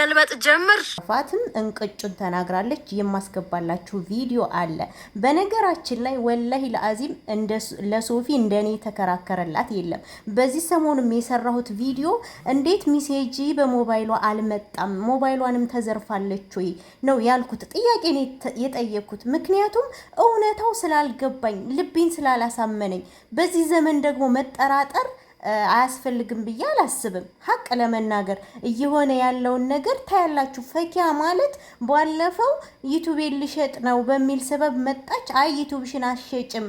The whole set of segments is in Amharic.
መገልበጥ ጀምር። ፋትም እንቅጩን ተናግራለች። የማስገባላችሁ ቪዲዮ አለ። በነገራችን ላይ ወላሂ ለአዚም ለሶፊ እንደኔ ተከራከረላት የለም። በዚህ ሰሞኑም የሰራሁት ቪዲዮ እንዴት ሚሴጂ በሞባይሏ አልመጣም ሞባይሏንም ተዘርፋለች ወይ ነው ያልኩት። ጥያቄ ነው የጠየኩት። ምክንያቱም እውነታው ስላልገባኝ ልቤን ስላላሳመነኝ በዚህ ዘመን ደግሞ መጠራጠር አያስፈልግም ብዬ አላስብም። ሀቅ ለመናገር እየሆነ ያለውን ነገር ታያላችሁ። ፈኪያ ማለት ባለፈው ዩቲዩብ ልሸጥ ነው በሚል ሰበብ መጣች። አይ ዩቲዩብሽን አትሸጭም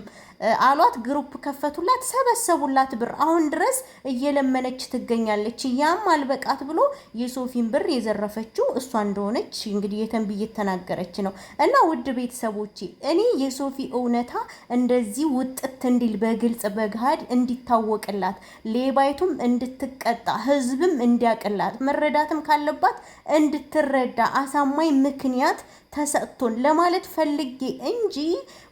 አሏት። ግሩፕ ከፈቱላት፣ ሰበሰቡላት ብር። አሁን ድረስ እየለመነች ትገኛለች። ያም አልበቃት ብሎ የሶፊን ብር የዘረፈችው እሷ እንደሆነች እንግዲህ የተንቢ እየተናገረች ነው። እና ውድ ቤተሰቦቼ እኔ የሶፊ እውነታ እንደዚህ ውጥት እንዲል በግልጽ በግሃድ እንዲታወቅላት፣ ሌባይቱም እንድትቀጣ፣ ህዝብም እንዲያቅላት፣ መረዳትም ካለባት እንድትረዳ አሳማኝ ምክንያት ተሰጥቶን ለማለት ፈልጌ እንጂ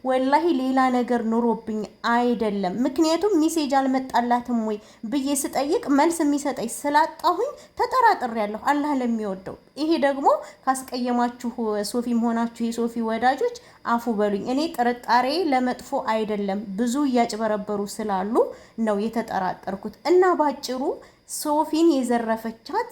ወላሂ ሌላ ነገር ኑሮብኝ አይደለም። ምክንያቱም ሚሴጅ አልመጣላትም ወይ ብዬ ስጠይቅ መልስ የሚሰጠኝ ስላጣሁኝ ተጠራጥሬያለሁ። አላህ ለሚወደው ይሄ ደግሞ ካስቀየማችሁ ሶፊም ሆናችሁ የሶፊ ወዳጆች አፉ በሉኝ። እኔ ጥርጣሬ ለመጥፎ አይደለም፣ ብዙ እያጭበረበሩ ስላሉ ነው የተጠራጠርኩት። እና ባጭሩ ሶፊን የዘረፈቻት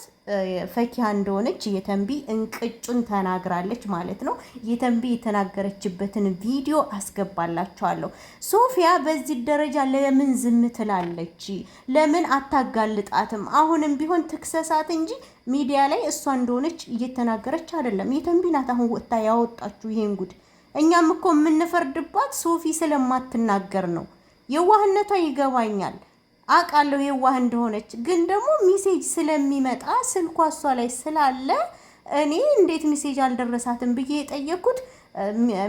ፈኪያ እንደሆነች የተንቢ እንቅጩን ተናግራለች ማለት ነው። የተንቢ የተናገረችበትን ቪዲዮ አስገባላችኋለሁ። ሶፊያ በዚህ ደረጃ ለምን ዝም ትላለች? ለምን አታጋልጣትም? አሁንም ቢሆን ትክሰሳት እንጂ ሚዲያ ላይ እሷ እንደሆነች እየተናገረች አይደለም። የተንቢ ናት አሁን ወጣ ያወጣችሁ ይሄን ጉድ። እኛም እኮ የምንፈርድባት ሶፊ ስለማትናገር ነው። የዋህነቷ ይገባኛል፣ አውቃለሁ የዋህ እንደሆነች። ግን ደግሞ ሚሴጅ ስለሚመጣ ስልኳ እሷ ላይ ስላለ እኔ እንዴት ሚሴጅ አልደረሳትም ብዬ የጠየኩት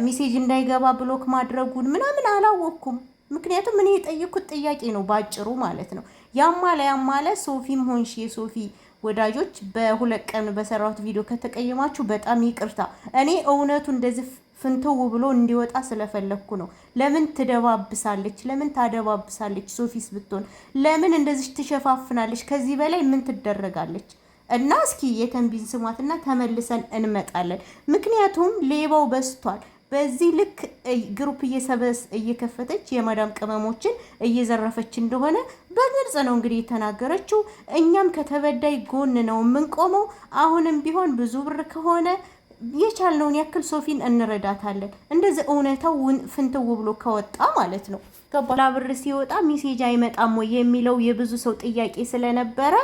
ሚሴጅ እንዳይገባ ብሎክ ማድረጉን ምናምን አላወቅኩም። ምክንያቱም እኔ የጠየኩት ጥያቄ ነው ባጭሩ ማለት ነው። ያማለ ሶፊም ሆንሽ የሶፊ ወዳጆች በሁለት ቀን በሰራሁት ቪዲዮ ከተቀየማችሁ በጣም ይቅርታ። እኔ እውነቱ እንደዚህ ፍንተው ብሎ እንዲወጣ ስለፈለኩ ነው። ለምን ትደባብሳለች? ለምን ታደባብሳለች? ሶፊስ ብትሆን ለምን እንደዚህ ትሸፋፍናለች? ከዚህ በላይ ምን ትደረጋለች? እና እስኪ የተንቢን ስሟትና ተመልሰን እንመጣለን። ምክንያቱም ሌባው በስቷል። በዚህ ልክ ግሩፕ እየከፈተች የማዳም ቅመሞችን እየዘረፈች እንደሆነ በግልጽ ነው እንግዲህ የተናገረችው። እኛም ከተበዳይ ጎን ነው የምንቆመው። አሁንም ቢሆን ብዙ ብር ከሆነ የቻልነውን ያክል ሶፊን እንረዳታለን። እንደዚህ እውነታው ፍንትው ብሎ ከወጣ ማለት ነው። ከባላ ብር ሲወጣ ሚሴጅ አይመጣም ወይ የሚለው የብዙ ሰው ጥያቄ ስለነበረ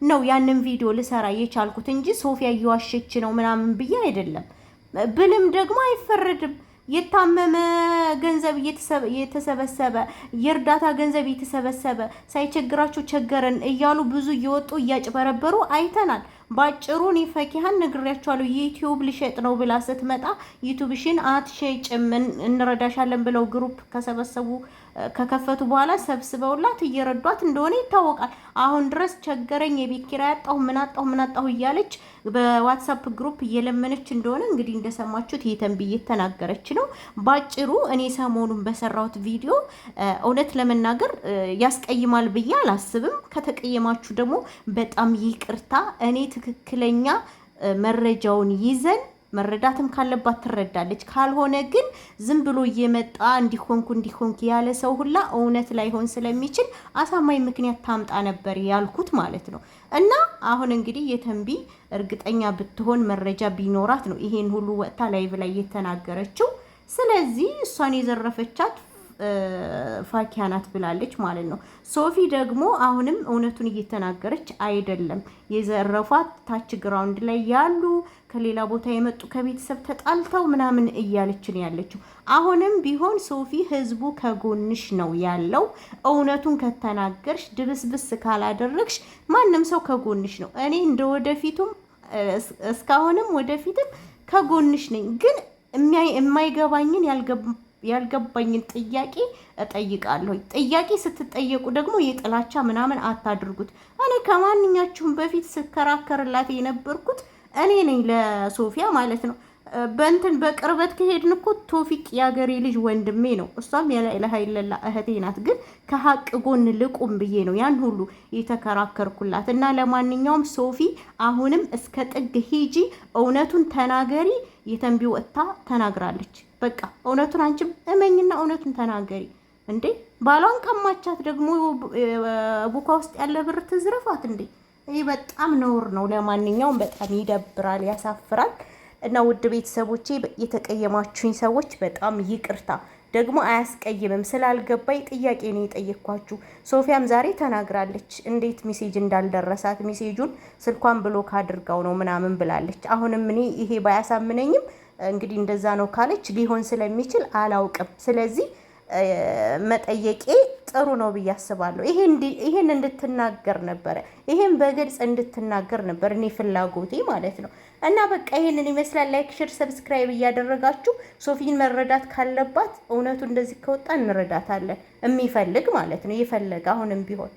ነው ያንን ቪዲዮ ልሰራ የቻልኩት እንጂ ሶፊያ እየዋሸች ነው ምናምን ብዬ አይደለም። ብልም ደግሞ አይፈረድም። የታመመ ገንዘብ እየተሰበሰበ የእርዳታ ገንዘብ እየተሰበሰበ ሳይቸግራቸው ቸገረን እያሉ ብዙ እየወጡ እያጭበረበሩ አይተናል። ባጭሩ እኔ ፈኪሃን ነግሬያቸዋለሁ። ዩቲዩብ ልሸጥ ነው ብላ ስትመጣ ዩቲዩብሽን አትሸጭም እንረዳሻለን ብለው ግሩፕ ከከፈቱ በኋላ ሰብስበውላት እየረዷት እንደሆነ ይታወቃል። አሁን ድረስ ቸገረኝ፣ የቤት ኪራይ አጣሁ፣ ምን አጣሁ እያለች በዋትስአፕ ግሩፕ እየለመነች እንደሆነ እንግዲህ እንደሰማችሁት የተንቢ እየተናገረች ነው። ባጭሩ እኔ ሰሞኑን በሰራሁት ቪዲዮ እውነት ለመናገር ያስቀይማል ብዬ አላስብም። ከተቀየማችሁ ደግሞ በጣም ይቅርታ። እኔ ትክክለኛ መረጃውን ይዘን መረዳትም ካለባት ትረዳለች። ካልሆነ ግን ዝም ብሎ እየመጣ እንዲሆንኩ ያለ ሰው ሁላ እውነት ላይሆን ስለሚችል አሳማኝ ምክንያት ታምጣ ነበር ያልኩት ማለት ነው። እና አሁን እንግዲህ የተንቢ እርግጠኛ ብትሆን መረጃ ቢኖራት ነው ይሄን ሁሉ ወጣ ላይቭ ላይ የተናገረችው። ስለዚህ እሷን የዘረፈቻት ፋኪያ ናት ብላለች ማለት ነው። ሶፊ ደግሞ አሁንም እውነቱን እየተናገረች አይደለም። የዘረፏት ታች ግራውንድ ላይ ያሉ ከሌላ ቦታ የመጡ ከቤተሰብ ተጣልተው ምናምን እያለች ነው ያለችው። አሁንም ቢሆን ሶፊ ህዝቡ ከጎንሽ ነው ያለው። እውነቱን ከተናገርሽ ድብስብስ ካላደረግሽ ማንም ሰው ከጎንሽ ነው። እኔ እንደወደፊቱም እስካሁንም ወደፊትም ከጎንሽ ነኝ። ግን የማይገባኝን ያልገባኝን ጥያቄ እጠይቃለሁ። ጥያቄ ስትጠየቁ ደግሞ የጥላቻ ምናምን አታድርጉት። እኔ ከማንኛችሁም በፊት ስከራከርላት የነበርኩት እኔ ነኝ ለሶፊያ ማለት ነው። በእንትን በቅርበት ከሄድን እኮ ቶፊቅ የአገሬ ልጅ ወንድሜ ነው፣ እሷም የላኢላሀ ኢለላህ እህቴ ናት። ግን ከሀቅ ጎን ልቁም ብዬ ነው ያን ሁሉ የተከራከርኩላት። እና ለማንኛውም ሶፊ አሁንም እስከ ጥግ ሂጂ፣ እውነቱን ተናገሪ። የተንቢ ወጥታ ተናግራለች። በቃ እውነቱን አንቺም እመኝና እውነቱን ተናገሪ። እንዴ ባሏን ቀማቻት፣ ደግሞ ቡካ ውስጥ ያለ ብር ትዝረፋት እንዴ? ይህ በጣም ነውር ነው። ለማንኛውም በጣም ይደብራል፣ ያሳፍራል። እና ውድ ቤተሰቦቼ የተቀየማችሁኝ ሰዎች በጣም ይቅርታ። ደግሞ አያስቀይምም፣ ስላልገባኝ ጥያቄ ነው የጠየኳችሁ። ሶፊያም ዛሬ ተናግራለች እንዴት ሜሴጅ እንዳልደረሳት፣ ሜሴጁን ስልኳን ብሎክ አድርጋው ነው ምናምን ብላለች። አሁንም እኔ ይሄ ባያሳምነኝም እንግዲህ እንደዛ ነው ካለች ሊሆን ስለሚችል አላውቅም። ስለዚህ መጠየቄ ጥሩ ነው ብዬ አስባለሁ። ይሄን እንድትናገር ነበረ፣ ይሄን በግልጽ እንድትናገር ነበር እኔ ፍላጎቴ ማለት ነው። እና በቃ ይሄንን ይመስላል። ላይክ፣ ሼር፣ ሰብስክራይብ እያደረጋችሁ ሶፊን መረዳት ካለባት እውነቱ እንደዚህ ከወጣ እንረዳታለን። የሚፈልግ ማለት ነው የፈለገ አሁንም ቢሆን